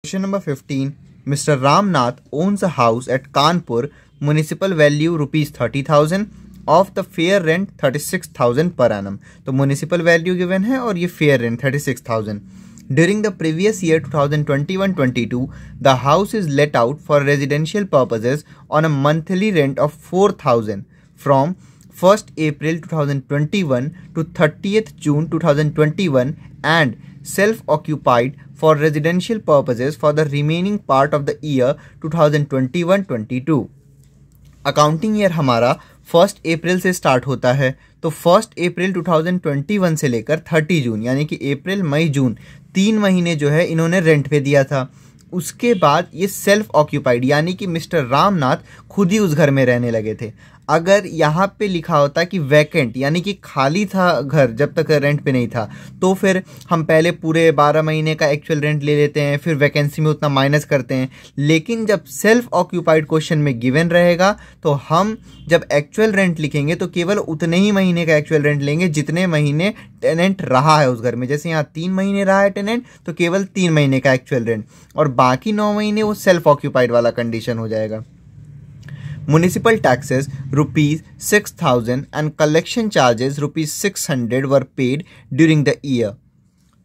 Question number 15. Mr. Ramnath owns a house at Kanpur, municipal value rupees 30,000, of the fair rent 36,000 per annum. तो municipal value given है और ये fair rent 36,000. During the previous year 2021-22, the house is let out for residential purposes on a monthly rent of 4,000 from 1st April 2021 to 30th June 2021 and self-occupied for residential purposes for the remaining part of the year 2021-22. Accounting year हमारा 1 अप्रैल से start होता है, तो 1 अप्रैल 2021 से लेकर 30 जून यानी कि अप्रैल मई जून 3 महीने जो है इन्होंने रेंट पे दिया था। उसके बाद ये सेल्फ ऑक्यूपाइड यानी कि मिस्टर रामनाथ खुद ही उस घर में रहने लगे थे। अगर यहाँ पे लिखा होता कि वैकेंट यानी कि खाली था घर जब तक रेंट पे नहीं था, तो फिर हम पहले पूरे 12 महीने का एक्चुअल रेंट ले लेते हैं, फिर वैकेंसी में उतना माइनस करते हैं। लेकिन जब सेल्फ ऑक्यूपाइड क्वेश्चन में गिवन रहेगा तो हम जब एक्चुअल रेंट लिखेंगे तो केवल उतने ही महीने का एक्चुअल रेंट लेंगे जितने महीने टेनेंट रहा है उस घर में। जैसे यहाँ 3 महीने रहा है टेनेंट, तो केवल 3 महीने का एक्चुअल रेंट, और बाकी 9 महीने वो सेल्फ ऑक्यूपाइड वाला कंडीशन हो जाएगा। Municipal taxes rupees 6,000 and collection charges rupees 600 were paid during the year.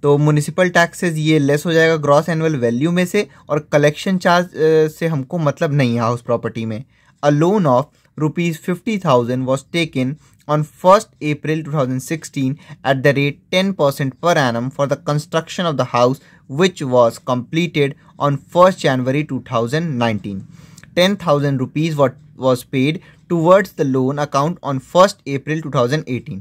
तो म्यूनिसिपल टैक्सेस ये लेस हो जाएगा ग्रॉस एनुअल वैल्यू में से, और कलेक्शन चार्ज से हमको मतलब नहीं है हाउस प्रॉपर्टी में। अ loan of rupees 50,000 was taken on 1st April 2016 at the rate 10% per annum for the construction of the house, which was completed on 1st January 2019. 10,000 rupees was paid towards the loan account on 1st April 2018.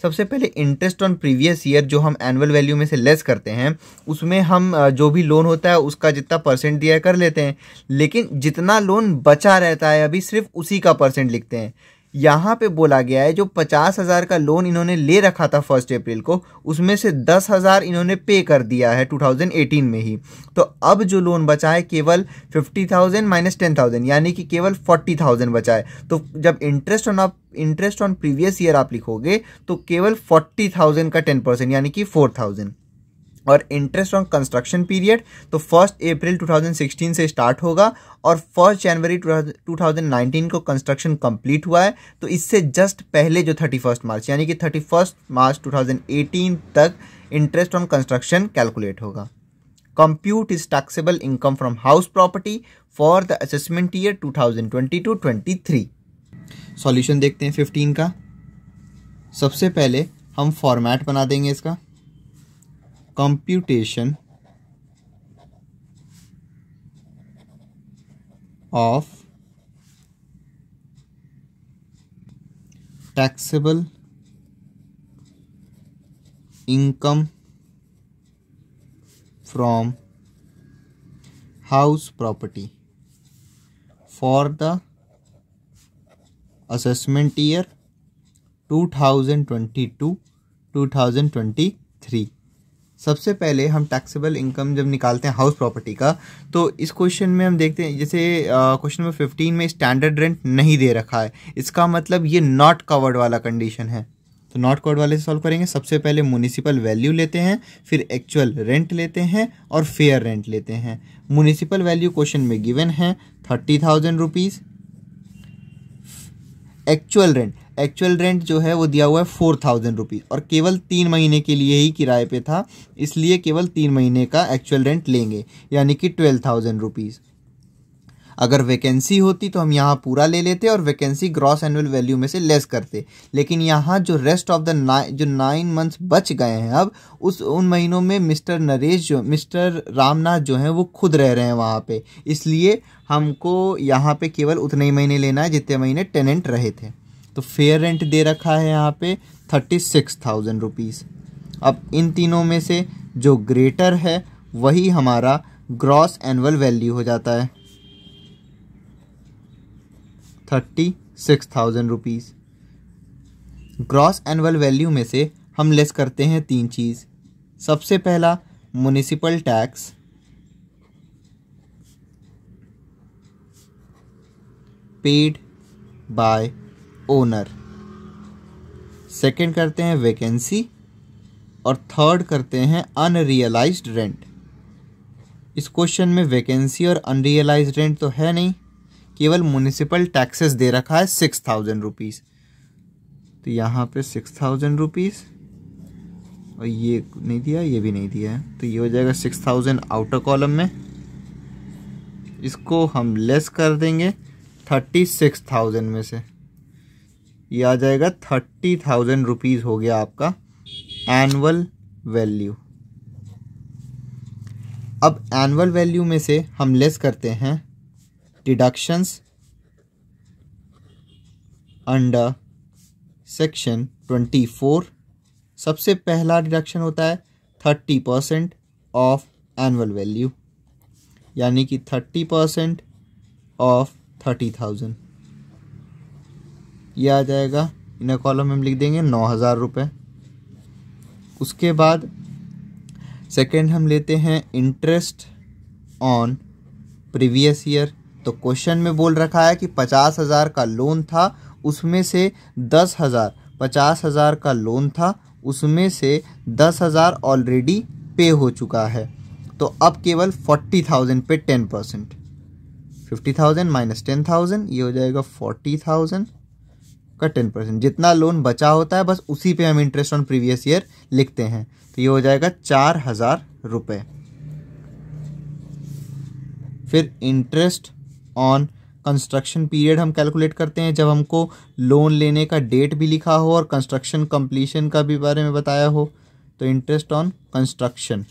सबसे पहले interest on previous year जो हम annual value में से less करते हैं, उसमें हम जो भी लोन होता है उसका जितना परसेंट दिया कर लेते हैं, लेकिन जितना लोन बचा रहता है अभी सिर्फ उसी का परसेंट लिखते हैं। यहाँ पे बोला गया है जो 50,000 का लोन इन्होंने ले रखा था 1 अप्रैल को, उसमें से 10,000 इन्होंने पे कर दिया है 2018 में ही। तो अब जो लोन बचा है केवल 50,000 माइनस 10,000 यानी कि केवल 40,000 बचा है। तो जब इंटरेस्ट ऑन प्रीवियस ईयर आप लिखोगे तो केवल 40,000 का 10% यानी कि 4,000। और इंटरेस्ट ऑन कंस्ट्रक्शन पीरियड तो 1 अप्रैल 2016 से स्टार्ट होगा और 1 जनवरी 2019 को कंस्ट्रक्शन कंप्लीट हुआ है, तो इससे जस्ट पहले जो 31 मार्च यानी कि 31 मार्च 2018 तक इंटरेस्ट ऑन कंस्ट्रक्शन कैलकुलेट होगा। Compute is taxable income from house property for the assessment year 2022-23। Solution देखते हैं 15 का। सबसे पहले हम फॉर्मेट बना देंगे इसका। computation of taxable income from house property for the assessment year 2022-2023। सबसे पहले हम टैक्सेबल इनकम जब निकालते हैं हाउस प्रॉपर्टी का, तो इस क्वेश्चन में हम देखते हैं जैसे क्वेश्चन नंबर 15 में स्टैंडर्ड रेंट नहीं दे रखा है, इसका मतलब ये नॉट कवर्ड वाला कंडीशन है। तो नॉट कवर्ड वाले से सॉल्व करेंगे। सबसे पहले म्यूनिसिपल वैल्यू लेते हैं, फिर एक्चुअल रेंट लेते हैं और फेयर रेंट लेते हैं। म्यूनिसिपल वैल्यू क्वेश्चन में गिवन है 30,000 रुपीज़। एक्चुअल रेंट जो है वो दिया हुआ है 4,000 रुपीज़, और केवल 3 महीने के लिए ही किराए पे था, इसलिए केवल 3 महीने का एक्चुअल रेंट लेंगे यानी कि 12,000 रुपीज़। अगर वैकेंसी होती तो हम यहाँ पूरा ले लेते और वैकेंसी ग्रॉस एनुअल वैल्यू में से लेस करते, लेकिन यहाँ जो रेस्ट ऑफ द 9 मंथ्स बच गए हैं अब उन महीनों में मिस्टर रामनाथ जो हैं वो खुद रह रहे हैं वहाँ पे, इसलिए हमको यहाँ पे केवल उतने ही महीने लेना है जितने महीने टेनेंट रहे थे। तो फेयर रेंट दे रखा है यहाँ पे 36,000 रुपीज़। अब इन तीनों में से जो ग्रेटर है वही हमारा ग्रॉस एनुअल वैल्यू हो जाता है 36,000 रुपीज़। ग्रॉस एनुअल वैल्यू में से हम लेस करते हैं 3 चीज़। सबसे पहला municipal tax, paid by owner, second करते हैं वैकेंसी, और थर्ड करते हैं अनरियलाइज्ड रेंट। इस क्वेश्चन में वैकेंसी और अनरियलाइज्ड रेंट तो है नहीं, केवल म्युनिसिपल टैक्सेस दे रखा है 6000 रुपीज़। तो यहाँ पे 6000 रुपीज़ और ये नहीं दिया, ये भी नहीं दिया है, तो ये हो जाएगा 6000 आउटर कॉलम में। इसको हम लेस कर देंगे 36,000 में से, ये आ जाएगा 30,000 रुपीज़ हो गया आपका एनुअल वैल्यू। अब एनुअल वैल्यू में से हम लेस करते हैं डिडक्शंस अंडर सेक्शन 24। सबसे पहला डिडक्शन होता है 30% ऑफ एनुअल वैल्यू, यानी कि 30% ऑफ 30,000, यह आ जाएगा। इनर कॉलम में हम लिख देंगे 9,000 रुपये। उसके बाद सेकेंड हम लेते हैं इंटरेस्ट ऑन प्रीवियस ईयर। तो क्वेश्चन में बोल रखा है कि 50,000 का लोन था, उसमें से 10,000, 50,000 का लोन था उसमें से 10,000 ऑलरेडी पे हो चुका है, तो अब केवल 40,000 पे 10%, 50,000 माइनस 10,000, ये हो जाएगा 40,000 का 10%। जितना लोन बचा होता है बस उसी पे हम इंटरेस्ट ऑन प्रीवियस ईयर लिखते हैं, तो ये हो जाएगा 4,000 रुपये। फिर इंटरेस्ट ऑन कंस्ट्रक्शन पीरियड हम कैलकुलेट करते हैं, जब हमको लोन लेने का डेट भी लिखा हो और कंस्ट्रक्शन कंप्लीशन का भी बारे में बताया हो। तो इंटरेस्ट ऑन कंस्ट्रक्शन,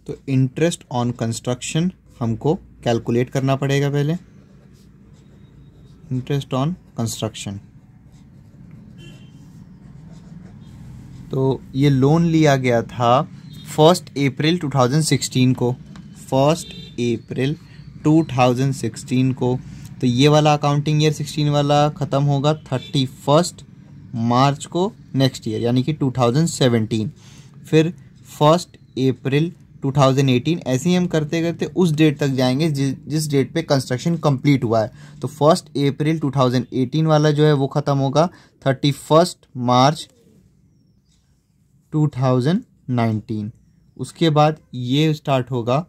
तो इंटरेस्ट ऑन कंस्ट्रक्शन हमको कैलकुलेट करना पड़ेगा पहले। इंटरेस्ट ऑन कंस्ट्रक्शन, तो ये लोन लिया गया था 1 अप्रैल 2016 को, 1 अप्रैल 2016 को। तो ये वाला अकाउंटिंग ईयर 16 वाला ख़त्म होगा 31 मार्च को नेक्स्ट ईयर, यानी कि 2017। फिर 1 अप्रैल 2018, ऐसे ही हम करते करते उस डेट तक जाएंगे जिस डेट पे कंस्ट्रक्शन कंप्लीट हुआ है। तो 1 अप्रैल 2018 वाला जो है वो ख़त्म होगा 31 मार्च 2019। उसके बाद ये स्टार्ट होगा,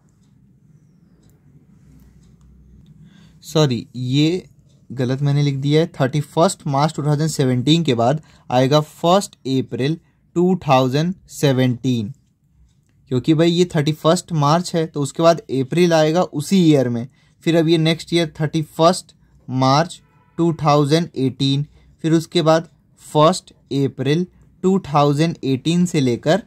सॉरी ये गलत मैंने लिख दिया है, 31 मार्च 2017 के बाद आएगा 1 अप्रैल 2017, क्योंकि भाई ये 31 मार्च है तो उसके बाद अप्रैल आएगा उसी ईयर में। फिर अब ये नेक्स्ट ईयर 31 मार्च 2018, फिर उसके बाद 1 अप्रैल 2018 से लेकर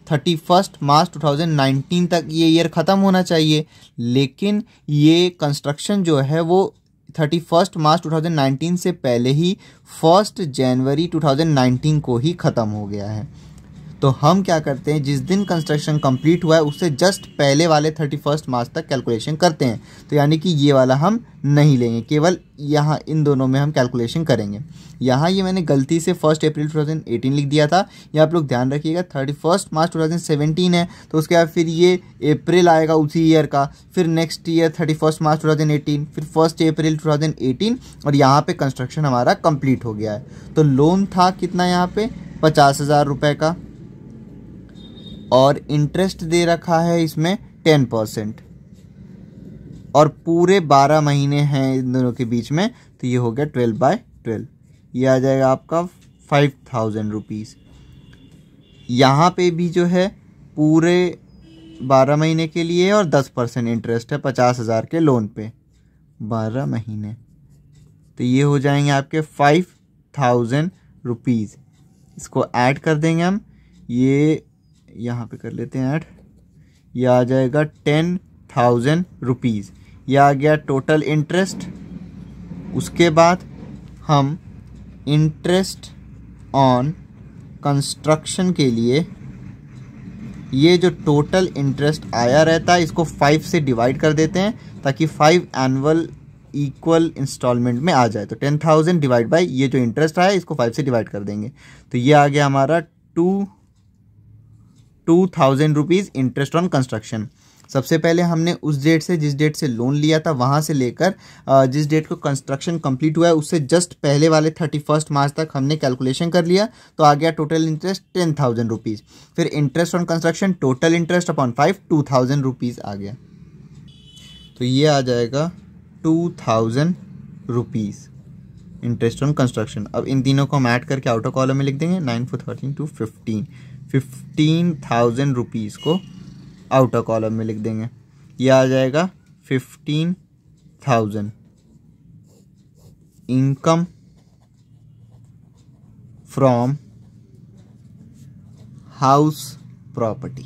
31 मार्च 2019 तक ये ईयर ख़त्म होना चाहिए, लेकिन ये कंस्ट्रक्शन जो है वो 31 मार्च 2019 से पहले ही 1 जनवरी 2019 को ही ख़त्म हो गया है। तो हम क्या करते हैं, जिस दिन कंस्ट्रक्शन कंप्लीट हुआ है उससे जस्ट पहले वाले 31 मार्च तक कैलकुलेशन करते हैं। तो यानी कि ये वाला हम नहीं लेंगे, केवल यहाँ इन दोनों में हम कैलकुलेशन करेंगे। यहाँ ये मैंने गलती से 1 अप्रैल 2018 लिख दिया था, ये आप लोग ध्यान रखिएगा। 31 मार्च 2017 है तो उसके बाद फिर ये अप्रैल आएगा उसी ईयर का, फिर नेक्स्ट ईयर 31 मार्च 2018, फिर 1 अप्रैल 2018, और यहाँ पे कंस्ट्रक्शन हमारा कंप्लीट हो गया है। तो लोन था कितना यहाँ पे 50,000 रुपये का, और इंटरेस्ट दे रखा है इसमें 10%, और पूरे 12 महीने हैं इन दोनों के बीच में, तो ये हो गया 12/12, ये आ जाएगा आपका 5,000 रुपीज़। यहाँ पे भी जो है पूरे 12 महीने के लिए और 10% इंटरेस्ट है 50,000 के लोन पे 12 महीने, तो ये हो जाएंगे आपके 5,000 रुपीज़। इसको ऐड कर देंगे हम, ये यहाँ पे कर लेते हैं ऐड, यह आ जाएगा 10,000 रुपीज़, यह आ गया टोटल इंटरेस्ट। उसके बाद हम इंटरेस्ट ऑन कंस्ट्रक्शन के लिए ये जो टोटल इंटरेस्ट आया रहता है इसको 5 से डिवाइड कर देते हैं ताकि 5 एनुअल इक्वल इंस्टॉलमेंट में आ जाए। तो 10,000 डिवाइड बाई ये जो इंटरेस्ट आया इसको 5 से डिवाइड कर देंगे, तो ये आ गया हमारा 2,000 रुपीज़ इंटरेस्ट ऑन कंस्ट्रक्शन। सबसे पहले हमने उस डेट से, जिस डेट से लोन लिया था वहाँ से लेकर जिस डेट को कंस्ट्रक्शन कंप्लीट हुआ है उससे जस्ट पहले वाले 31 मार्च तक हमने कैलकुलेशन कर लिया, तो आ गया टोटल इंटरेस्ट 10,000 रुपीज़। फिर interest on construction, total interest upon 5 2,000 rupees आ गया, तो ये आ जाएगा 2,000 रुपीज़ इंटरेस्ट ऑन कंस्ट्रक्शन। अब इन तीनों को हम ऐड करके आउटर कॉलम में लिख देंगे, 9 4 13 2 15,000 रुपीज़ को आउटर कॉलम में लिख देंगे। ये आ जाएगा 15,000 इनकम फ्रॉम हाउस प्रॉपर्टी।